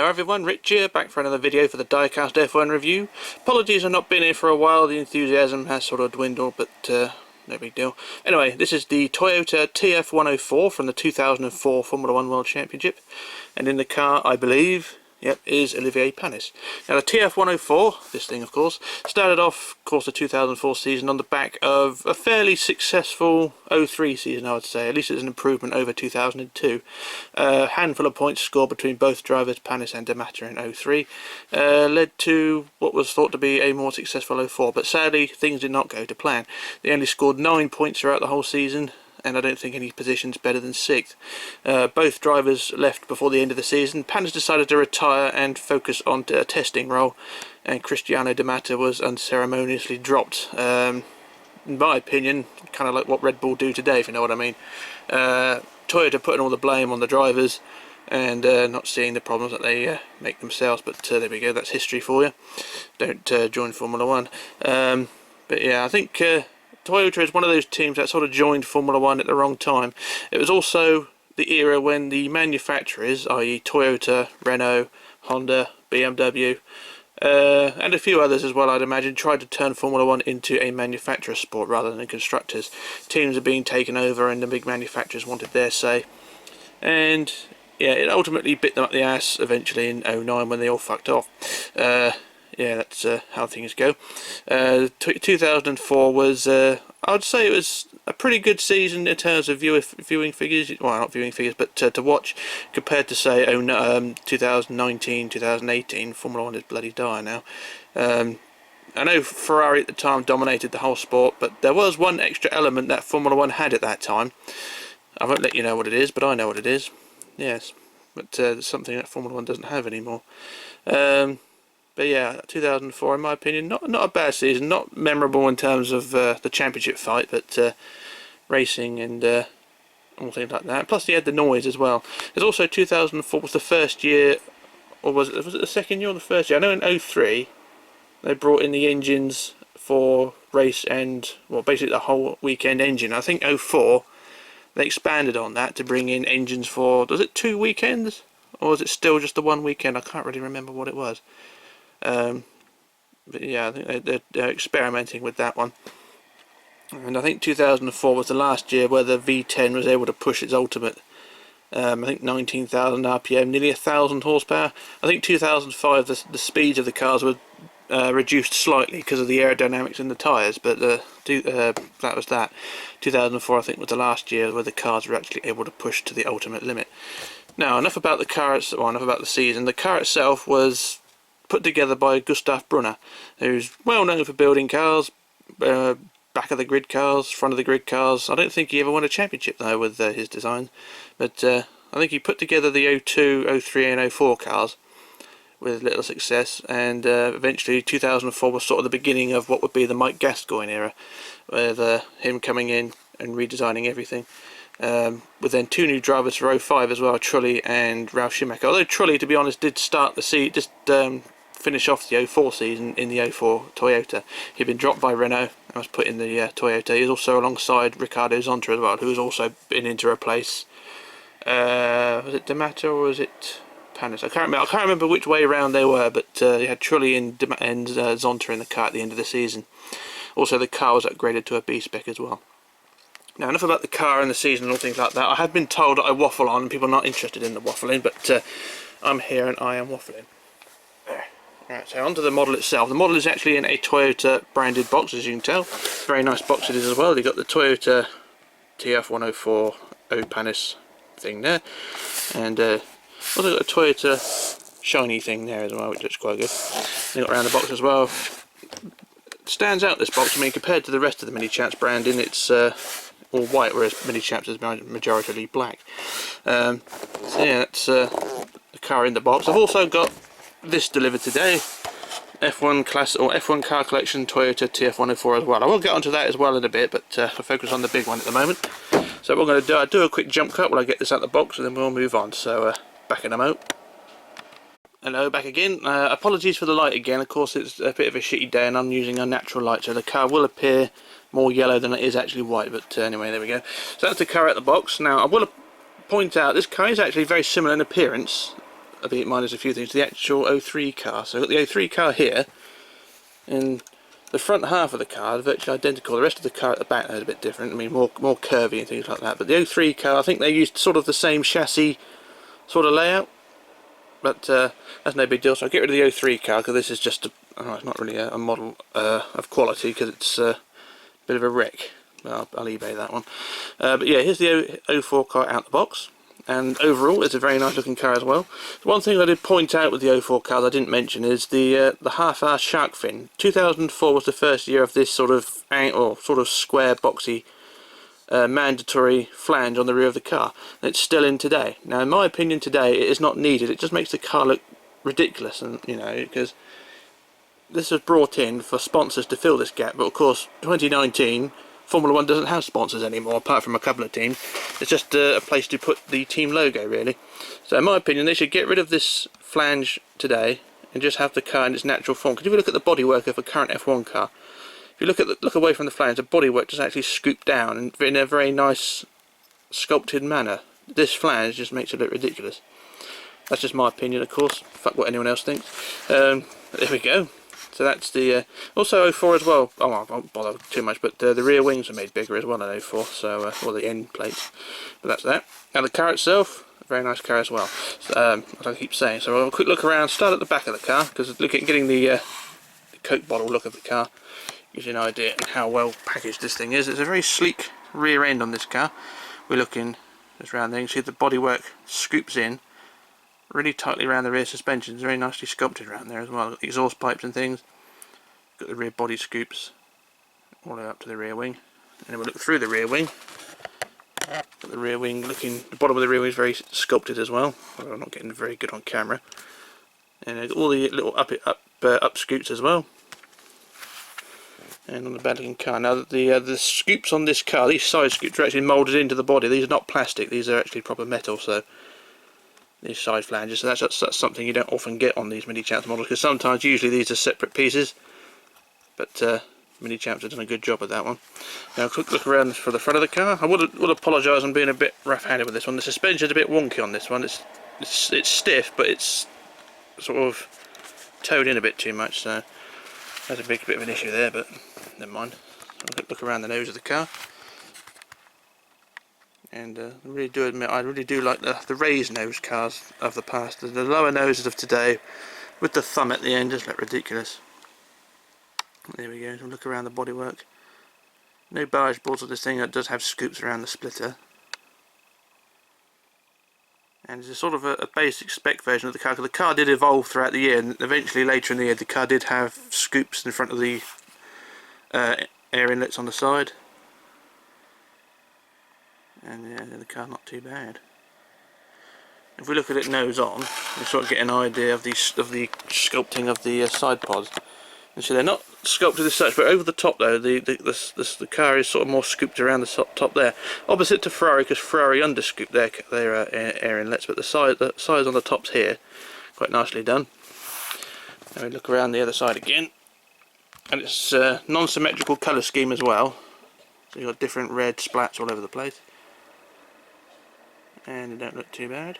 Hello everyone, Rich here, back for another video for the Diecast F1 review. Apologies I've not been here for a while, the enthusiasm has sort of dwindled, but no big deal. Anyway, this is the Toyota TF104 from the 2004 Formula 1 World Championship, and in the car, I believe, yep, is Olivier Panis. Now the TF104, this thing of course, started off, of course, the 2004 season on the back of a fairly successful 03 season, I would say. At least it's an improvement over 2002. A handful of points scored between both drivers, Panis and Matta, in 03. Led to what was thought to be a more successful 04, but sadly things did not go to plan. They only scored 9 points throughout the whole season, and I don't think any position's better than 6th. Both drivers left before the end of the season. Panis decided to retire and focus on a testing role, and Cristiano Matta was unceremoniously dropped. In my opinion, kind of like what Red Bull do today, if you know what I mean. Toyota putting all the blame on the drivers and not seeing the problems that they make themselves, but there we go, that's history for you. Don't join Formula 1. But yeah, I think Toyota is one of those teams that sort of joined Formula 1 at the wrong time. It was also the era when the manufacturers, i.e. Toyota, Renault, Honda, BMW, and a few others as well, I'd imagine, tried to turn Formula 1 into a manufacturer sport rather than constructors. Teams are being taken over and the big manufacturers wanted their say. And yeah, it ultimately bit them up the ass eventually in 09 when they all fucked off. Yeah, that's how things go. 2004 was, I would say it was a pretty good season in terms of viewing figures. Well, not viewing figures, but to watch, compared to say 2019, 2018. Formula 1 is bloody dire now. I know Ferrari at the time dominated the whole sport, but there was one extra element that Formula 1 had at that time. I won't let you know what it is, but I know what it is. Yes, but it's something that Formula 1 doesn't have anymore. But yeah, 2004, in my opinion, not a bad season. Not memorable in terms of the championship fight, but racing and all things like that. Plus, he had the noise as well. There's also 2004 was the first year, or was it the second year or the first year? I know in 03 they brought in the engines for race and, well, basically the whole weekend engine. I think 04 they expanded on that to bring in engines for, was it 2 weekends? Or was it still just the 1 weekend? I can't really remember what it was. But yeah, I think they're experimenting with that one. And I think 2004 was the last year where the V10 was able to push its ultimate. I think 19,000 RPM, nearly 1,000 horsepower. I think 2005 the speeds of the cars were reduced slightly because of the aerodynamics in the tyres, but that was that. 2004 I think was the last year where the cars were actually able to push to the ultimate limit. Now, enough about the car, well, enough about the season. The car itself was put together by Gustav Brunner, who's well known for building cars, back of the grid cars, front of the grid cars. I don't think he ever won a championship though with his design, but I think he put together the 02, 03 and 04 cars with little success, and eventually 2004 was sort of the beginning of what would be the Mike Gascoigne era, with him coming in and redesigning everything. With then 2 new drivers for 05 as well, Trulli and Ralf Schumacher. Although Trulli, to be honest, did start the season, finish off the 04 season in the 04 Toyota. He'd been dropped by Renault and was put in the Toyota. He was also alongside Ricardo Zonta as well, who's also been in to replace, was it Matta or was it Panis? I can't remember which way around they were, but he had Trulli and Zonta in the car at the end of the season. Also, the car was upgraded to a B-spec as well. Now, enough about the car and the season and all things like that. I have been told that I waffle on and people are not interested in the waffling, but I'm here and I am waffling. Right, so onto the model itself. The model is actually in a Toyota branded box, as you can tell. Very nice box it is as well. You've got the Toyota TF104 Panis thing there, and also got a Toyota shiny thing there as well, which looks quite good. You've got around the box as well. Stands out, this box. I mean, compared to the rest of the Minichamps branding, it's all white, whereas Minichamps is majoritarily black. So yeah, that's the car in the box. I've also got this delivered today, F1 class or F1 car collection Toyota TF104 as well. I will get onto that as well in a bit, but I'll focus on the big one at the moment. So what we're going to do, I'll do a quick jump cut while I get this out of the box, and then we'll move on. So back in a mo. Hello, back again. Apologies for the light again. Of course, it's a bit of a shitty day and I'm using a natural light, so the car will appear more yellow than it is actually white, but anyway, there we go. So that's the car out the box. Now, I will point out this car is actually very similar in appearance I think it minus a few things, the actual 03 car. So I've got the 03 car here, and the front half of the car is virtually identical. The rest of the car at the back is a bit different. I mean, more curvy and things like that. But the 03 car, I think they used sort of the same chassis sort of layout. But that's no big deal. So I'll get rid of the 03 car because this is just it's not really a model of quality because it's a bit of a wreck. I'll eBay that one. But yeah, here's the 04 car out the box. And overall, it's a very nice looking car as well. One thing I did point out with the 04 car that I didn't mention is the half-arse shark fin. 2004 was the first year of this sort of square, boxy, mandatory flange on the rear of the car. And it's still in today. Now, in my opinion, today it is not needed. It just makes the car look ridiculous, and because this was brought in for sponsors to fill this gap. But of course, 2019. Formula 1 doesn't have sponsors anymore, apart from a couple of teams. It's just a place to put the team logo, really. So in my opinion, they should get rid of this flange today and just have the car in its natural form. Because if you look at the bodywork of a current F1 car, if you look away from the flange, the bodywork just actually scooped down in a very nice sculpted manner. This flange just makes it look ridiculous. That's just my opinion, of course. Fuck what anyone else thinks. There we go. So that's the also 04 as well. Oh, I won't bother too much, but the rear wings are made bigger as well in 04. So or the end plates. But that's that. Now the car itself, a very nice car as well. So, as I keep saying. So I'll have a quick look around. Start at the back of the car because getting the Coke bottle look of the car gives you an idea of how well packaged this thing is. It's a very sleek rear end on this car. We're looking just around there. You can see the bodywork scoops in really tightly around the rear suspension. It's very nicely sculpted around there as well. Exhaust pipes and things. Got the rear body scoops all the way up to the rear wing. And then we'll look through the rear wing. Got the rear wing looking, the bottom of the rear wing is very sculpted as well. Although I'm not getting very good on camera. And all the little up scoots as well. And on the bad looking car. Now the scoops on this car, these side scoops are actually moulded into the body. These are not plastic, these are actually proper metal. So these side flanges, so that's something you don't often get on these Minichamps models, because sometimes, usually these are separate pieces, but Minichamps have done a good job with that one. Now a quick look around for the front of the car. I would apologise on being a bit rough-handed with this one. The suspension's a bit wonky on this one. It's stiff, but it's sort of towed in a bit too much, so that's a bit of an issue there, but never mind. A quick look around the nose of the car. And I really do admit, I really do like the raised nose cars of the past. The lower noses of today, with the thumb at the end, just look ridiculous. There we go. So look around the bodywork. No barge boards on this thing. It does have scoops around the splitter. And it's a sort of a basic spec version of the car. Because the car did evolve throughout the year, and eventually later in the year, the car did have scoops in front of the air inlets on the side. And yeah, the car not too bad. If we look at it nose on, we sort of get an idea of the sculpting of the side pods. And so they're not sculpted as such, but over the top though, the car is sort of more scooped around the top there. Opposite to Ferrari, because Ferrari underscooped their air inlets, but the sides on the tops here, quite nicely done. Now we look around the other side again, and it's non-symmetrical colour scheme as well. So you've got different red splats all over the place. And they don't look too bad.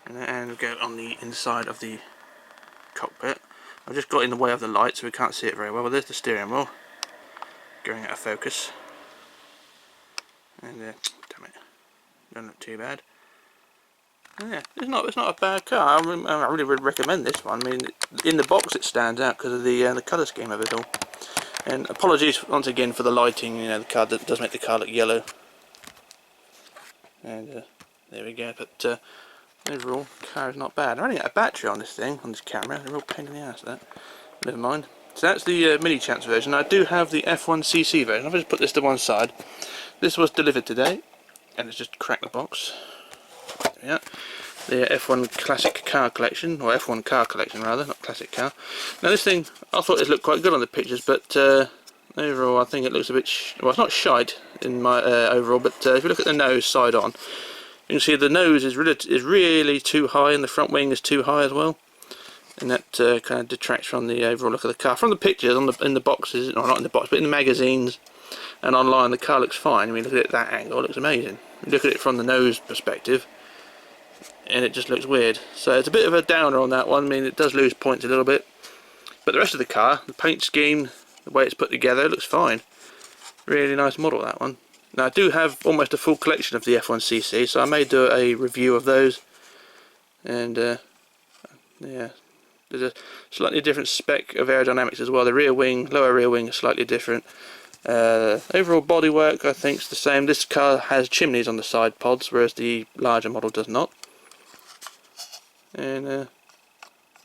And we'll go on the inside of the cockpit. I've just got in the way of the light so we can't see it very well, but there's the steering wheel going out of focus. And damn it, don't look too bad. And yeah, it's not a bad car. I really would recommend this one. I mean, in the box it stands out because of the colour scheme of it all. And apologies once again for the lighting. You know, the car does make the car look yellow. And there we go, but overall, the car is not bad. I'm running out of battery on this thing, on this camera. A real pain in the ass, that. Never mind. So that's the Minichamps version. I do have the F1cc version. I've just put this to one side. This was delivered today, and it's just cracked the box. Yeah, the F1 Classic Car Collection, or F1 Car Collection rather, not Classic Car. Now this thing, I thought it looked quite good on the pictures, but overall I think it looks a bit, well, it's not shite in my overall, but if you look at the nose side on, you can see the nose is really too high, and the front wing is too high as well, and that kind of detracts from the overall look of the car. From the pictures in the boxes, or not in the box, but in the magazines and online, the car looks fine. I mean, look at it at that angle, it looks amazing. You look at it from the nose perspective, and it just looks weird. So it's a bit of a downer on that one. I mean, it does lose points a little bit, but the rest of the car, the paint scheme, the way it's put together, it looks fine. Really nice model, that one. Now I do have almost a full collection of the F1cc, so I may do a review of those. And yeah, there's a slightly different spec of aerodynamics as well. The rear wing, lower rear wing is slightly different. Overall bodywork I think is the same. This car has chimneys on the side pods, whereas the larger model does not. And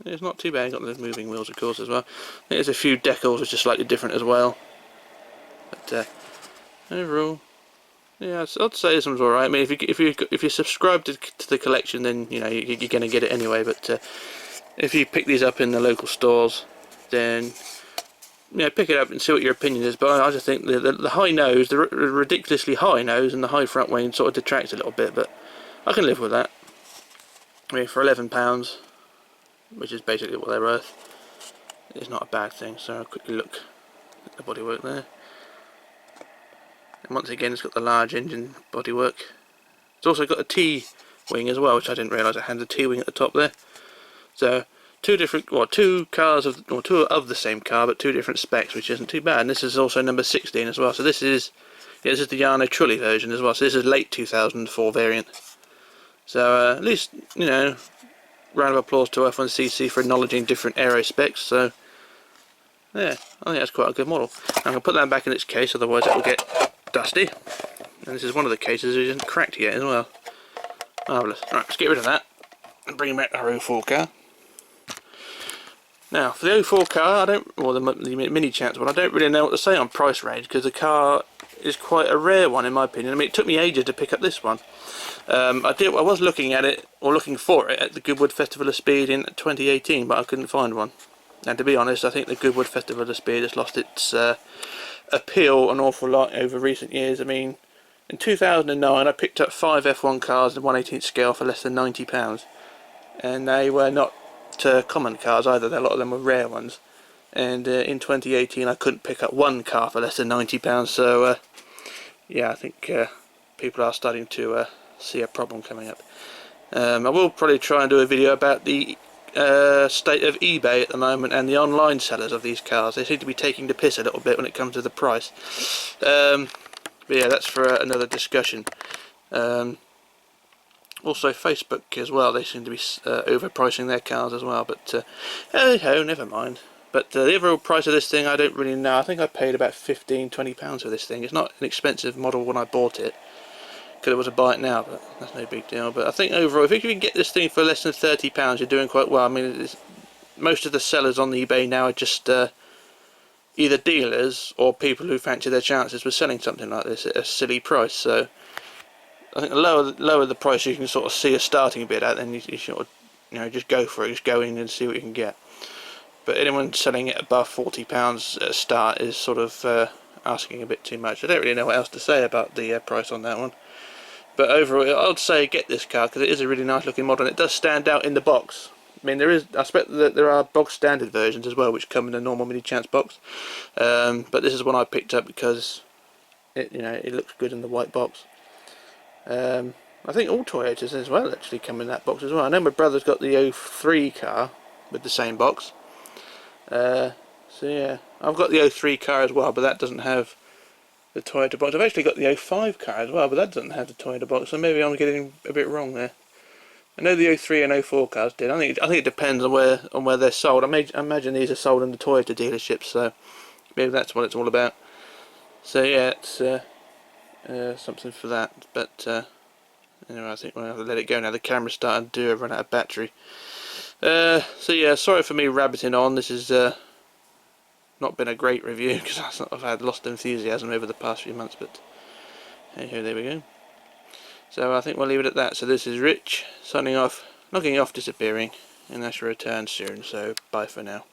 it's not too bad. Got those moving wheels of course as well. There's a few decals which are slightly different as well. But overall, yeah, I'd say this one's alright. I mean, if you subscribe to the collection, then you know you're going to get it anyway. But if you pick these up in the local stores, then pick it up and see what your opinion is. But I just think the high nose, the ridiculously high nose, and the high front wing sort of detracts a little bit. But I can live with that. I mean, for £11, which is basically what they're worth, it's not a bad thing. So I'll quickly look at the bodywork there. And once again, it's got the large engine bodywork. It's also got a T-wing as well, which I didn't realise it had a T-wing at the top there. So two cars of the same car, but two different specs, which isn't too bad. And this is also number 16 as well. So this is the Jarno Trulli version as well. So this is late 2004 variant. So at least round of applause to F1cc for acknowledging different aero specs. So yeah, I think that's quite a good model. I'm going to put that back in its case, otherwise it will get dusty. And this is one of the cases that isn't cracked yet as well. Marvellous. Right, let's get rid of that and bring back our 04 car. Now, for the 04 car, the Minichamps one, I don't really know what to say on price range, because the car is quite a rare one in my opinion. I mean, it took me ages to pick up this one. I was looking at it, or looking for it, at the Goodwood Festival of Speed in 2018, but I couldn't find one. And to be honest, I think the Goodwood Festival of Speed has lost its appeal an awful lot over recent years. I mean, in 2009 I picked up 5 F1 cars in 1/18 scale for less than £90, and they were not common cars either. A lot of them were rare ones. And in 2018 I couldn't pick up one car for less than £90, so yeah, I think people are starting to see a problem coming up. I will probably try and do a video about the state of eBay at the moment and the online sellers of these cars. They seem to be taking the piss a little bit when it comes to the price. But yeah, that's for another discussion. Also Facebook as well, they seem to be overpricing their cars as well, but oh, never mind. But the overall price of this thing I don't really know. I think I paid about £15–20 for this thing. It's not an expensive model when I bought it. Could have buy it now, but that's no big deal. But I think overall, if you can get this thing for less than £30, you're doing quite well. I mean, most of the sellers on eBay now are just either dealers or people who fancy their chances with selling something like this at a silly price. So I think the lower the price you can sort of see a starting bid at, then you sort of just go for it, just go in and see what you can get. But anyone selling it above £40 at a start is sort of asking a bit too much. I don't really know what else to say about the price on that one. But overall, I'd say get this car because it is a really nice looking model, and it does stand out in the box. I mean, I expect that there are box standard versions as well, which come in a normal Minichamps box. But this is one I picked up because it looks good in the white box. I think all Toyotas as well actually come in that box as well. I know my brother's got the 03 car with the same box. So yeah, I've got the 03 car as well, but that doesn't have the Toyota box. I've actually got the 05 car as well, but that doesn't have the Toyota box, so maybe I'm getting a bit wrong there. I know the 03 and 04 cars did. I think it depends on where they're sold. I imagine these are sold in the Toyota dealerships, so maybe that's what it's all about. So yeah, it's something for that. But anyway, I think we'll have to let it go now. The camera's starting to run out of battery. So yeah, sorry for me rabbiting on. This is not been a great review because I've had lost enthusiasm over the past few months, but hey ho, there we go. So I think we'll leave it at that. So this is Rich signing off, logging off, disappearing, and I shall return soon, so bye for now.